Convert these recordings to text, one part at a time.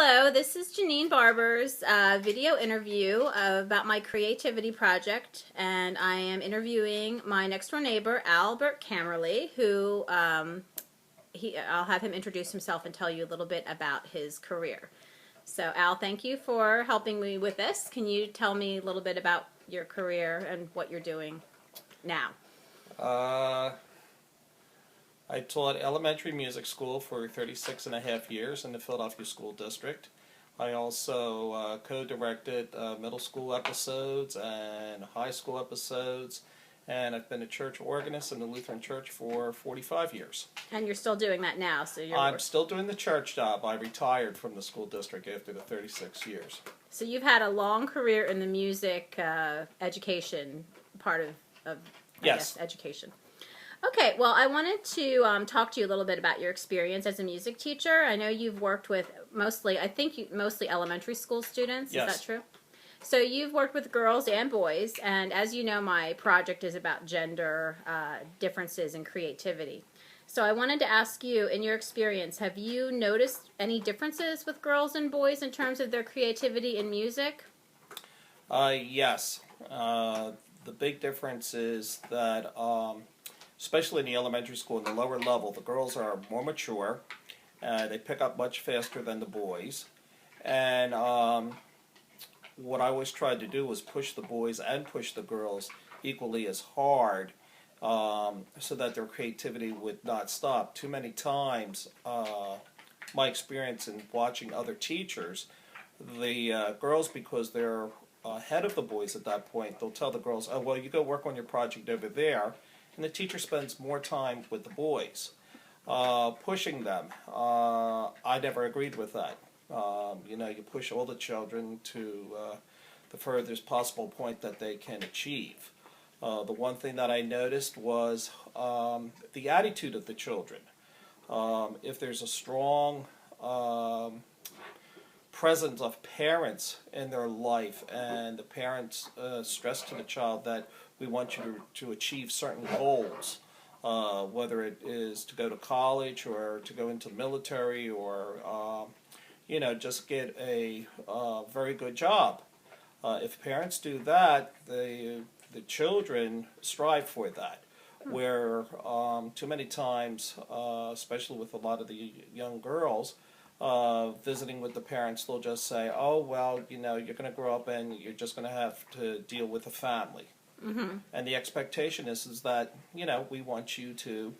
Hello, this is Janine Barber's video interview about my creativity project, and I am interviewing my next door neighbor, Albert Camerly, who I'll have him introduce himself and tell you a little bit about his career. So Al, thank you for helping me with this. Can you tell me a little bit about your career and what you're doing now? I taught elementary music school for 36.5 years in the Philadelphia School District. I also co-directed middle school episodes and high school episodes, and I've been a church organist in the Lutheran Church for 45 years. And you're still doing that now, so I'm still doing the church job. I retired from the school district after the 36 years. So you've had a long career in the music education part of I guess, education. Okay, well, I wanted to talk to you a little bit about your experience as a music teacher. I know you've worked with mostly elementary school students. Yes. Is that true? So you've worked with girls and boys, and as you know, my project is about gender differences and creativity. So I wanted to ask you, in your experience, have you noticed any differences with girls and boys in terms of their creativity in music? Yes. The big difference is that especially in the elementary school, in the lower level, the girls are more mature. They pick up much faster than the boys. And what I always tried to do was push the boys and push the girls equally as hard so that their creativity would not stop. Too many times, my experience in watching other teachers, the girls, because they're ahead of the boys at that point, they'll tell the girls, oh, well, you go work on your project over there. And the teacher spends more time with the boys, pushing them. I never agreed with that. You push all the children to the furthest possible point that they can achieve. The one thing that I noticed was the attitude of the children. If there's a strong presence of parents in their life, and the parents stress to the child that we want you to achieve certain goals, whether it is to go to college or to go into the military or just get a very good job. If parents do that, the children strive for that. Where too many times, especially with a lot of the young girls, visiting with the parents, they'll just say, oh, well, you're going to grow up and you're just going to have to deal with a family. Mm-hmm. And the expectation is that, we want you to,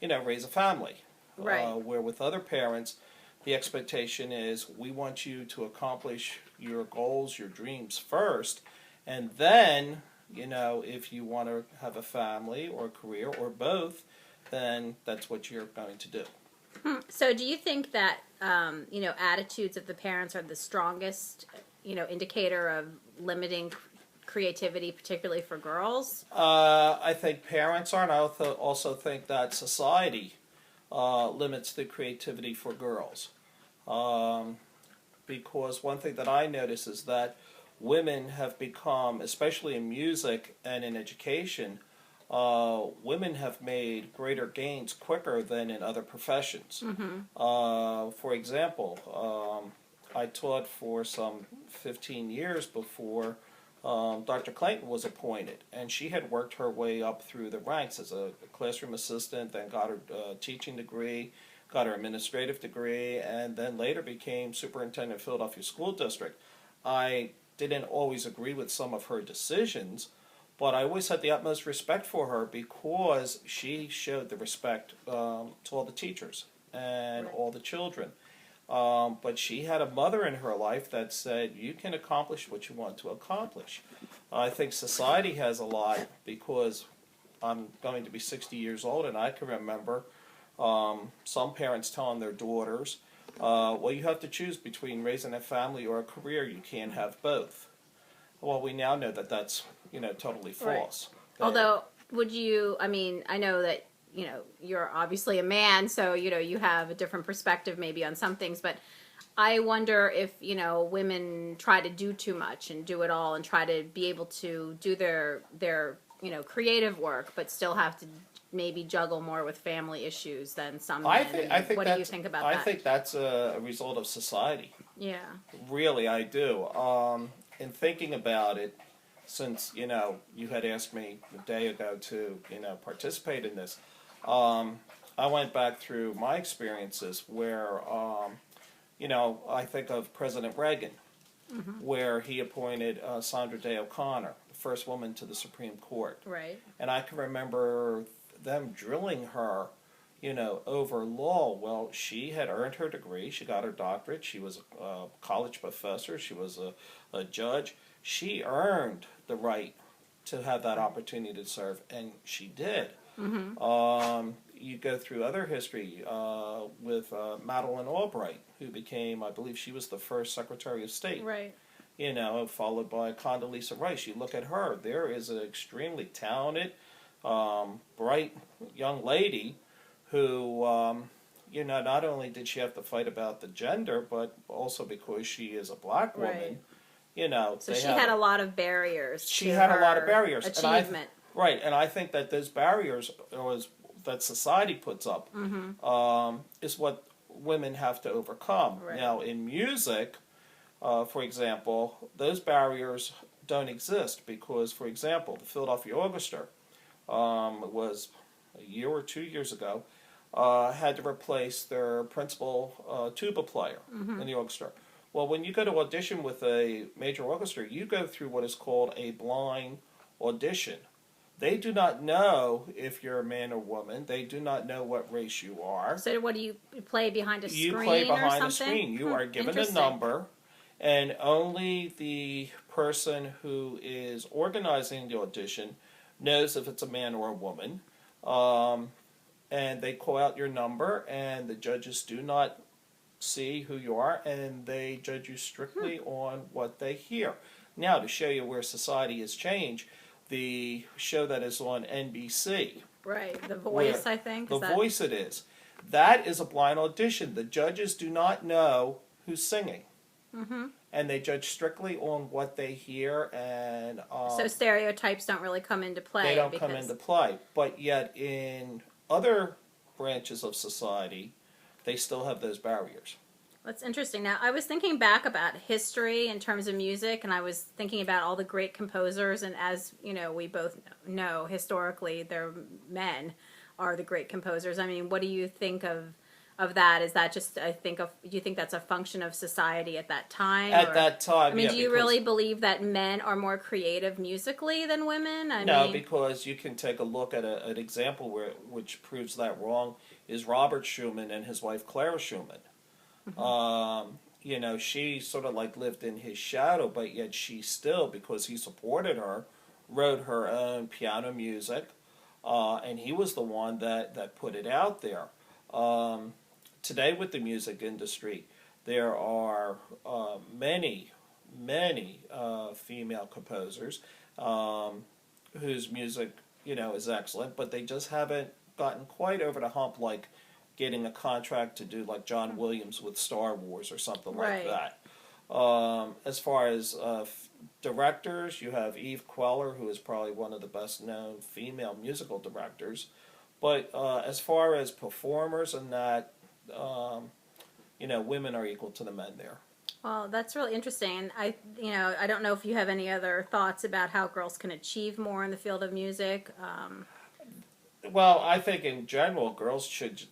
raise a family. Right. Where with other parents, the expectation is we want you to accomplish your goals, your dreams first, and then, if you want to have a family or a career or both, then that's what you're going to do. So do you think that, attitudes of the parents are the strongest, indicator of limiting creativity, particularly for girls? I think parents are, and I also think that society limits the creativity for girls. Because one thing that I notice is that women have become, especially in music and in education, women have made greater gains quicker than in other professions. Mm-hmm. For example, I taught for some 15 years before Dr. Clayton was appointed, and she had worked her way up through the ranks as a classroom assistant, then got her teaching degree, got her administrative degree, and then later became superintendent of Philadelphia School District. I didn't always agree with some of her decisions, but I always had the utmost respect for her because she showed the respect to all the teachers and all the children. But she had a mother in her life that said, you can accomplish what you want to accomplish. I think society has a lot, because I'm going to be 60 years old, and I can remember some parents telling their daughters, well, you have to choose between raising a family or a career. You can't have both. Well, we now know that that's, totally false. Right. Although, I know that, you're obviously a man, so, you have a different perspective maybe on some things, but I wonder if, women try to do too much and do it all and try to be able to do their creative work, but still have to maybe juggle more with family issues than some I men. think I mean, what do you that's think about I that? think that's a result of society. Yeah. Really, I do. In thinking about it, since you had asked me a day ago to participate in this, I went back through my experiences where I think of President Reagan, where he appointed Sandra Day O'Connor, the first woman to the Supreme Court, Right. and I can remember them drilling her over law. Well, she had earned her degree. She got her doctorate. She was a college professor. She was a judge. She earned the right to have that opportunity to serve, and she did. You go through other history with Madeleine Albright, who became, I believe she was the first Secretary of State. Right. Followed by Condoleezza Rice. You look at her. There is an extremely talented, bright young lady who, not only did she have to fight about the gender, but also because she is a black woman, right. So she had a lot of barriers. She had a lot of barriers. Achievement. Right, and I think that those barriers that society puts up is what women have to overcome. Right. Now, in music, for example, those barriers don't exist because, for example, the Philadelphia Orchestra was a year or 2 years ago, had to replace their principal tuba player in the orchestra. Well, when you go to audition with a major orchestra, you go through what is called a blind audition. They do not know if you're a man or woman. They do not know what race you are. So what do you play behind a screen You play behind or a something? screen. You are given a number, and only the person who is organizing the audition knows if it's a man or a woman. And they call out your number, and the judges do not see who you are, and they judge you strictly on what they hear. Now, to show you where society has changed, the show that is on NBC. Right, The Voice, I think. The Voice it is. That is a blind audition. The judges do not know who's singing. And they judge strictly on what they hear. And so stereotypes don't really come into play. They don't come into play. But yet in other branches of society, they still have those barriers. That's interesting. Now, I was thinking back about history in terms of music, and I was thinking about all the great composers, and as we both know, historically, their men are the great composers. I mean, what do you think of that? Is that just, do you think that's a function of society at that time? At that time, I mean, do you really believe that men are more creative musically than women? No, because you can take a look at an example which proves that wrong, is Robert Schumann and his wife Clara Schumann. She sort of like lived in his shadow, but yet she still, because he supported her, wrote her own piano music, and he was the one that put it out there. Today with the music industry, there are many female composers whose music is excellent, but they just haven't gotten quite over the hump like getting a contract to do like John Williams with Star Wars or something like that. As far as directors, you have Eve Queller, who is probably one of the best known female musical directors. But as far as performers and that, women are equal to the men there. Well, that's really interesting. I don't know if you have any other thoughts about how girls can achieve more in the field of music. Well, I think in general, girls should,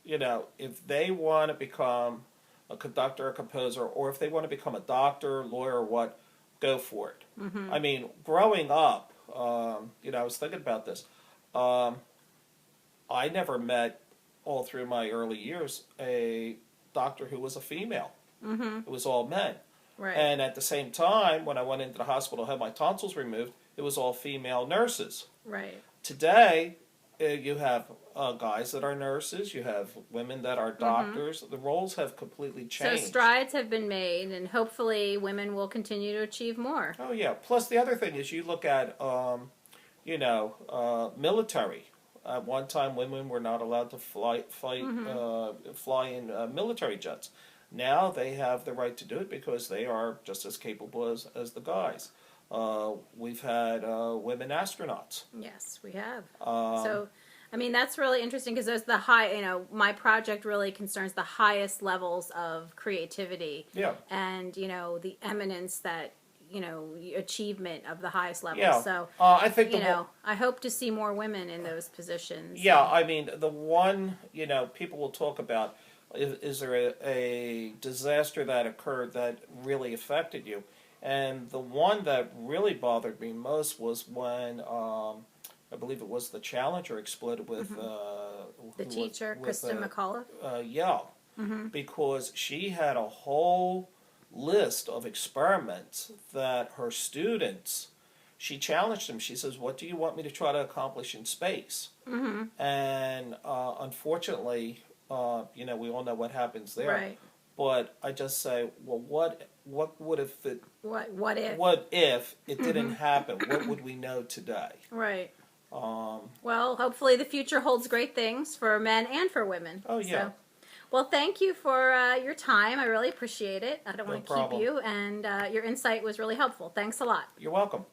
if they want to become a conductor, a composer, or if they want to become a doctor, lawyer, what, go for it. I mean, growing up, I was thinking about this. I never met, all through my early years, a doctor who was a female. It was all men. Right. And at the same time, when I went into the hospital to have my tonsils removed, it was all female nurses. Right. Today, you have guys that are nurses, you have women that are doctors. The roles have completely changed. So strides have been made, and hopefully women will continue to achieve more. Oh, yeah. Plus, the other thing is you look at, military. At one time, women were not allowed to fly in military jets. Now they have the right to do it because they are just as capable as the guys. We've had women astronauts. Yes, we have. So, I mean, that's really interesting because there's the high, my project really concerns the highest levels of creativity. Yeah. And, the eminence that, achievement of the highest levels. Yeah. So, I think I hope to see more women in those positions. Yeah, I mean, the one, people will talk about, is there a disaster that occurred that really affected you? And the one that really bothered me most was when, I believe it was the Challenger exploded with... The teacher, Kristen McAuliffe? Yeah, because she had a whole list of experiments that her students... She challenged them. She says, "What do you want me to try to accomplish in space?" And unfortunately, we all know what happens there. Right. But I just say, well, what would if it? What if? What if it didn't happen? What would we know today? Right. Well, hopefully the future holds great things for men and for women. Oh yeah. So, well, thank you for your time. I really appreciate it. I don't want to keep problem. you, and your insight was really helpful. Thanks a lot. You're welcome.